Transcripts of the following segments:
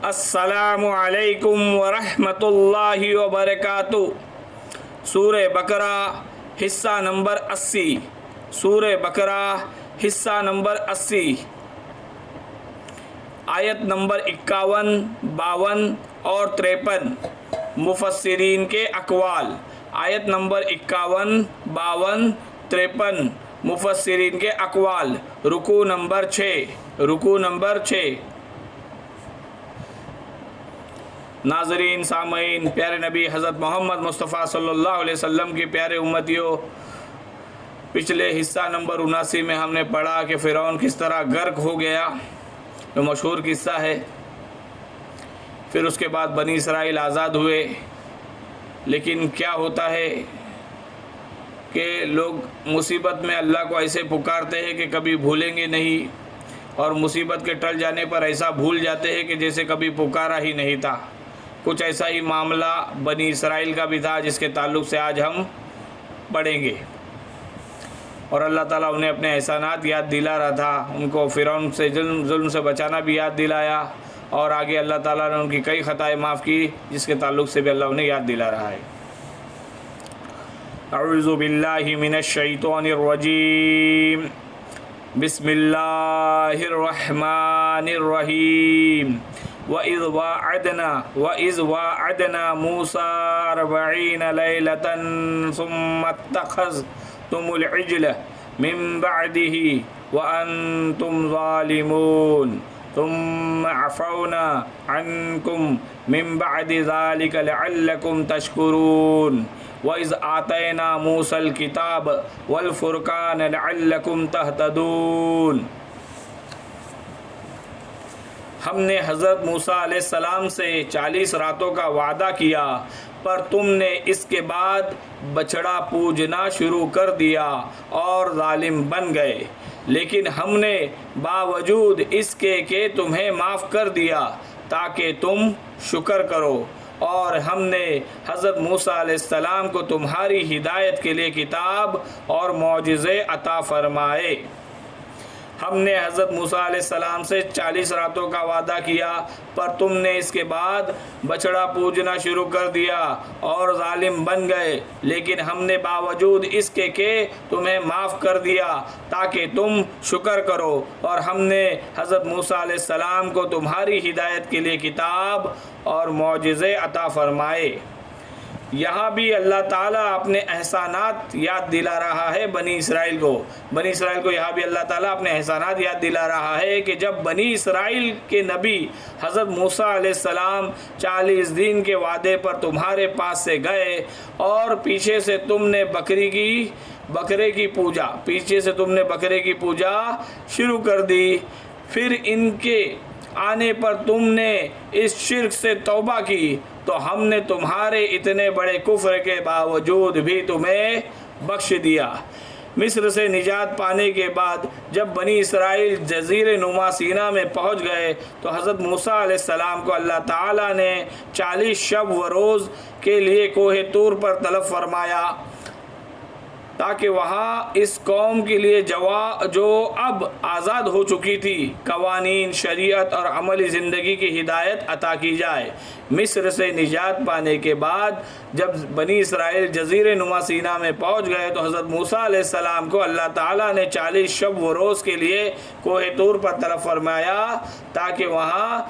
السلام علیکم ورحمۃ اللہ وبرکاتہ۔ سورہ بقرہ حصہ نمبر 80۔ سورہ بقرہ حصہ نمبر 80، آیت نمبر 51، 52 اور 53۔ مفسرین کے اقوال۔ آیت نمبر 51، 52، 53 مفسرین کے اقوال۔ رکوع نمبر 6۔ رکوع نمبر 6۔ ناظرین، سامعین، پیارے نبی حضرت محمد مصطفیٰ صلی اللہ علیہ وسلم کی پیارے امتیوں، پچھلے حصہ نمبر 79 میں ہم نے پڑھا کہ فرعون کس طرح غرق ہو گیا، جو مشہور قصہ ہے۔ پھر اس کے بعد بنی اسرائیل آزاد ہوئے، لیکن کیا ہوتا ہے کہ لوگ مصیبت میں اللہ کو ایسے پکارتے ہیں کہ کبھی بھولیں گے نہیں، اور مصیبت کے ٹل جانے پر ایسا بھول جاتے ہیں کہ جیسے کبھی پکارا ہی نہیں تھا۔ کچھ ایسا ہی معاملہ بنی اسرائیل کا بھی تھا، جس کے تعلق سے آج ہم پڑھیں گے۔ اور اللہ تعالیٰ انہیں اپنے احسانات یاد دلا رہا تھا، ان کو فرعون سے ظلم سے بچانا بھی یاد دلایا، اور آگے اللہ تعالیٰ نے ان کی کئی خطائیں معاف کی، جس کے تعلق سے بھی اللہ انہیں یاد دلا رہا ہے۔ اعوذ باللہ من الشیطان الرجیم، بسم اللہ الرحمن الرحیم۔ وَإِذْ وَاعَدْنَا مُوسَىٰ 40 لَيْلَةً ثُمَّ اتَّخَذْتُمُ الْعِجْلَ مِن بَعْدِهِ وَأَنْتُمْ ظَالِمُونَ ثُمَّ عَفَوْنَا عَنْكُمْ مِن بَعْدِ ذَلِكَ لَعَلَّكُمْ تَشْكُرُونَ وَإِذْ آتَيْنَا مُوسَى الْكِتَابَ وَالْفُرْقَانَ لَعَلَّكُمْ تَهْتَدُونَ۔ ہم نے حضرت موسیٰ علیہ السلام سے 40 راتوں کا وعدہ کیا، پر تم نے اس کے بعد بچڑا پوجنا شروع کر دیا اور ظالم بن گئے، لیکن ہم نے باوجود اس کے کہ تمہیں معاف کر دیا تاکہ تم شکر کرو، اور ہم نے حضرت موسیٰ علیہ السلام کو تمہاری ہدایت کے لیے کتاب اور معجزے عطا فرمائے۔ ہم نے حضرت موسیٰ علیہ السلام سے 40 راتوں کا وعدہ کیا، پر تم نے اس کے بعد بچڑا پوجنا شروع کر دیا اور ظالم بن گئے، لیکن ہم نے باوجود اس کے کہ تمہیں معاف کر دیا تاکہ تم شکر کرو، اور ہم نے حضرت موسیٰ علیہ السلام کو تمہاری ہدایت کے لیے کتاب اور معجزے عطا فرمائے۔ یہاں بھی اللہ تعالیٰ اپنے احسانات یاد دلا رہا ہے بنی اسرائیل کو یہاں بھی اللہ تعالیٰ اپنے احسانات یاد دلا رہا ہے کہ جب بنی اسرائیل کے نبی حضرت موسیٰ علیہ السلام 40 دن کے وعدے پر تمہارے پاس سے گئے، اور پیچھے سے تم نے بکرے کی پوجا شروع کر دی، پھر ان کے آنے پر تم نے اس شرک سے توبہ کی، تو ہم نے تمہارے اتنے بڑے کفر کے باوجود بھی تمہیں بخش دیا۔ مصر سے نجات پانے کے بعد جب بنی اسرائیل جزیرہ نما سینا میں پہنچ گئے، تو حضرت موسیٰ علیہ السلام کو اللہ تعالیٰ نے 40 شب و روز کے لیے کوہ طور پر طلب فرمایا، تاکہ وہاں اس قوم کے لیے جو اب آزاد ہو چکی تھی قوانین، شریعت اور عملی زندگی کی ہدایت عطا کی جائے۔ مصر سے نجات پانے کے بعد جب بنی اسرائیل جزیرہ نما سینا میں پہنچ گئے، تو حضرت موسیٰ علیہ السلام کو اللہ تعالیٰ نے 40 شب و روز کے لیے کوہ طور پر طلب فرمایا، تاکہ وہاں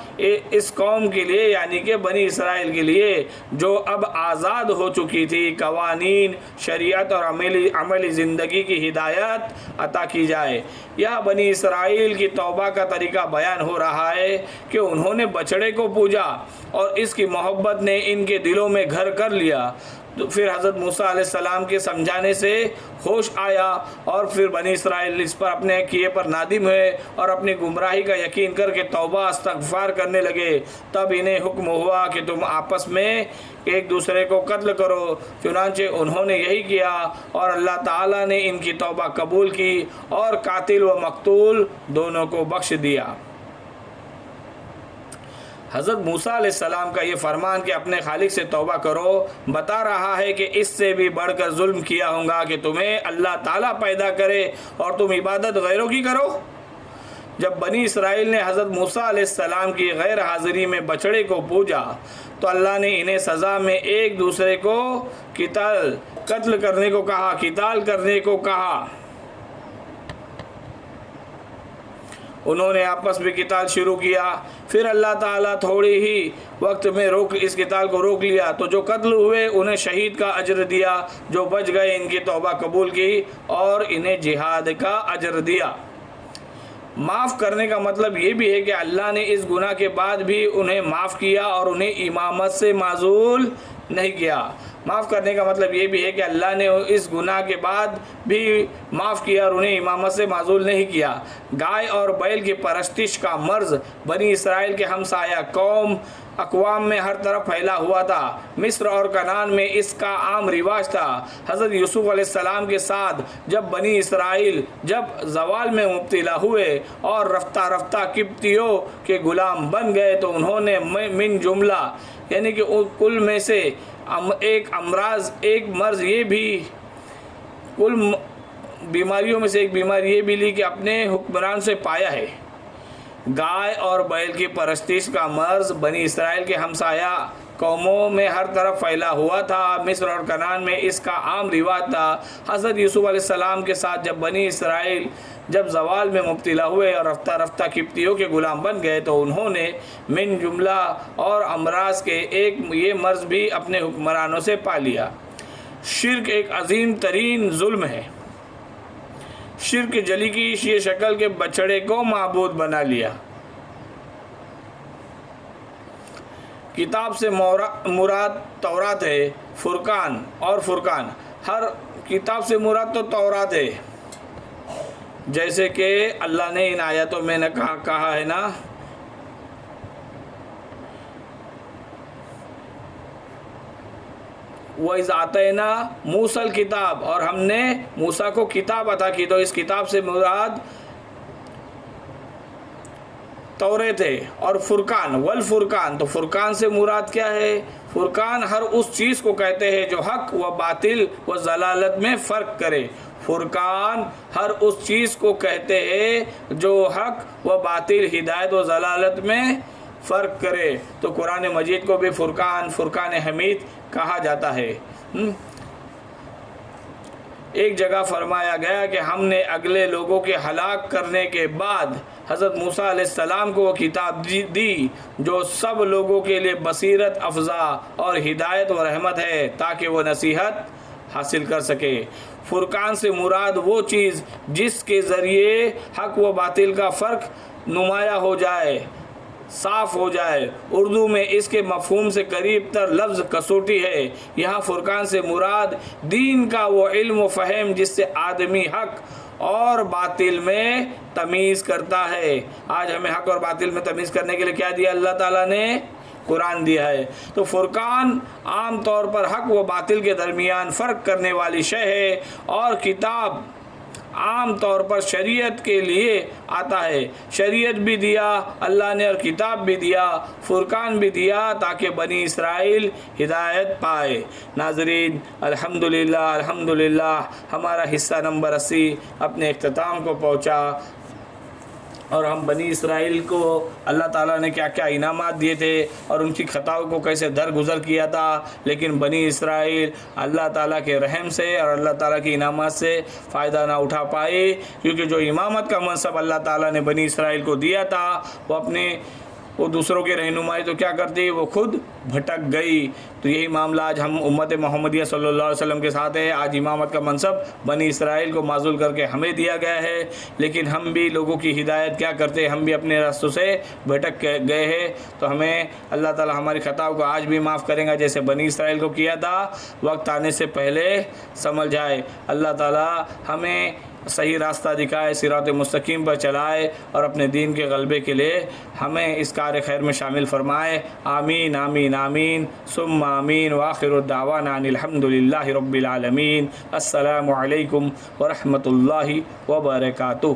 اس قوم کے لیے، یعنی کہ بنی اسرائیل کے لیے جو اب آزاد ہو چکی تھی قوانین، شریعت اور عملی زندگی کی ہدایت عطا کی جائے۔ یہاں بنی اسرائیل کی توبہ کا طریقہ بیان ہو رہا ہے کہ انہوں نے بچڑے کو پوجا، اور اس کی محبت نے ان کے دلوں میں گھر کر لیا۔ تو پھر حضرت موسیٰ علیہ السلام کے سمجھانے سے ہوش آیا، اور پھر بنی اسرائیل اس پر اپنے کیے پر نادم ہوئے اور اپنی گمراہی کا یقین کر کے توبہ استغفار کرنے لگے۔ تب انہیں حکم ہوا کہ تم آپس میں ایک دوسرے کو قتل کرو، چنانچہ انہوں نے یہی کیا، اور اللہ تعالیٰ نے ان کی توبہ قبول کی اور قاتل و مقتول دونوں کو بخش دیا۔ حضرت موسیٰ علیہ السلام کا یہ فرمان کہ اپنے خالق سے توبہ کرو بتا رہا ہے کہ اس سے بھی بڑھ کر ظلم کیا ہوگا کہ تمہیں اللہ تعالیٰ پیدا کرے اور تم عبادت غیروں کی کرو۔ جب بنی اسرائیل نے حضرت موسیٰ علیہ السلام کی غیر حاضری میں بچڑے کو پوجا تو اللہ نے انہیں سزا میں ایک دوسرے کو قتل کرنے کو کہا، قتال کرنے کو کہا۔ انہوں نے آپس میں قتال شروع کیا، پھر اللہ تعالیٰ تھوڑی ہی وقت میں اس قتال کو روک لیا، تو جو قتل ہوئے انہیں شہید کا اجر دیا، جو بچ گئے ان کی توبہ قبول کی اور انہیں جہاد کا اجر دیا۔ معاف کرنے کا مطلب یہ بھی ہے کہ اللہ نے اس گناہ کے بعد بھی انہیں معاف کیا اور انہیں امامت سے معزول نہیں کیا۔ معاف کرنے کا مطلب یہ بھی ہے کہ اللہ نے اس گناہ کے بعد بھی معاف کیا اور انہیں امامت سے معزول نہیں کیا۔ گائے اور بیل کی پرستش کا مرض بنی اسرائیل کے ہمسایہ اقوام میں ہر طرف پھیلا ہوا تھا۔ مصر اور کنعان میں اس کا عام رواج تھا۔ حضرت یوسف علیہ السلام کے ساتھ جب بنی اسرائیل زوال میں مبتلا ہوئے اور رفتہ رفتہ قبطیوں کے غلام بن گئے تو انہوں نے من جملہ یعنی کہ کل میں سے ایک مرض یہ بھی کل بیماریوں میں سے ایک بیماری یہ بھی لی کہ اپنے حکمران سے پایا ہے۔ گائے اور بیل کی پرستش کا مرض بنی اسرائیل کے ہمسایہ قوموں میں ہر طرف پھیلا ہوا تھا۔ مصر اور کنعان میں اس کا عام رواج تھا۔ حضرت یوسف علیہ السلام کے ساتھ جب بنی اسرائیل زوال میں مبتلا ہوئے اور رفتہ رفتہ قبطیوں کے غلام بن گئے تو انہوں نے من جملہ اور امراض کے ایک یہ مرض بھی اپنے حکمرانوں سے پا لیا۔ شرک ایک عظیم ترین ظلم ہے۔ شرک جلی کی یہ شکل کے بچڑے کو معبود بنا لیا۔ کتاب سے مراد تورات ہے، فرقان اور فرقان۔ ہر کتاب سے مراد تو تورات ہے، جیسے کہ اللہ نے ان آیتوں میں نے کہا ہے نا، وَإِذْ آتَيْنَا مُوسَى الْكِتَابَ، اور ہم نے موسیٰ کو کتاب عطا کی، تو اس کتاب سے مراد توریت ہے۔ اور فرقان والفرقان، تو فرقان سے مراد کیا ہے؟ فرقان ہر اس چیز کو کہتے ہیں جو حق و باطل و ضلالت میں فرق کرے۔ فرقان ہر اس چیز کو کہتے ہیں جو حق و باطل، ہدایت و ضلالت میں فرق کرے۔ تو قرآن مجید کو بھی فرقان حمید کہا جاتا ہے۔ ایک جگہ فرمایا گیا کہ ہم نے اگلے لوگوں کے ہلاک کرنے کے بعد حضرت موسیٰ علیہ السلام کو وہ کتاب دی جو سب لوگوں کے لیے بصیرت افزا اور ہدایت و رحمت ہے تاکہ وہ نصیحت حاصل کر سکے۔ فرقان سے مراد وہ چیز جس کے ذریعے حق و باطل کا فرق نمایاں ہو جائے، صاف ہو جائے۔ اردو میں اس کے مفہوم سے قریب تر لفظ کسوٹی ہے۔ یہاں فرقان سے مراد دین کا وہ علم و فہم جس سے آدمی حق اور باطل میں تمیز کرتا ہے۔ آج ہمیں حق اور باطل میں تمیز کرنے کے لیے کیا دیا اللہ تعالیٰ نے؟ قرآن دیا ہے۔ تو فرقان عام طور پر حق و باطل کے درمیان فرق کرنے والی شے ہے، اور کتاب عام طور پر شریعت کے لیے آتا ہے۔ شریعت بھی دیا اللہ نے اور کتاب بھی دیا، فرقان بھی دیا تاکہ بنی اسرائیل ہدایت پائے۔ ناظرین، الحمدللہ ہمارا حصہ نمبر 80 اپنے اختتام کو پہنچا، اور ہم بنی اسرائیل کو اللہ تعالیٰ نے کیا کیا انعامات دیے تھے اور ان کی خطاؤں کو کیسے درگزر کیا تھا، لیکن بنی اسرائیل اللہ تعالیٰ کے رحم سے اور اللہ تعالیٰ کی انعامات سے فائدہ نہ اٹھا پائے، کیونکہ جو امامت کا منصب اللہ تعالیٰ نے بنی اسرائیل کو دیا تھا وہ دوسروں کی رہنمائی تو کیا کرتی، وہ خود بھٹک گئی۔ تو یہی معاملہ آج ہم امت محمدیہ صلی اللہ علیہ وسلم کے ساتھ ہے۔ آج امامت کا منصب بنی اسرائیل کو معزول کر کے ہمیں دیا گیا ہے، لیکن ہم بھی لوگوں کی ہدایت کیا کرتے، ہم بھی اپنے راستوں سے بھٹک گئے ہیں۔ تو ہمیں اللہ تعالی ہماری خطاؤں کو آج بھی معاف کریں گا جیسے بنی اسرائیل کو کیا تھا، وقت آنے سے پہلے سمجھ جائے۔ اللہ تعالی ہمیں صحیح راستہ دکھائے، صراط مستقیم پر چلائے، اور اپنے دین کے غلبے کے لیے ہمیں اس کار خیر میں شامل فرمائے۔ آمین آمین آمین ثم آمین، وآخر الدعوانا ان الحمد للہ رب العالمین۔ السلام علیکم ورحمۃ اللہ وبرکاتہ۔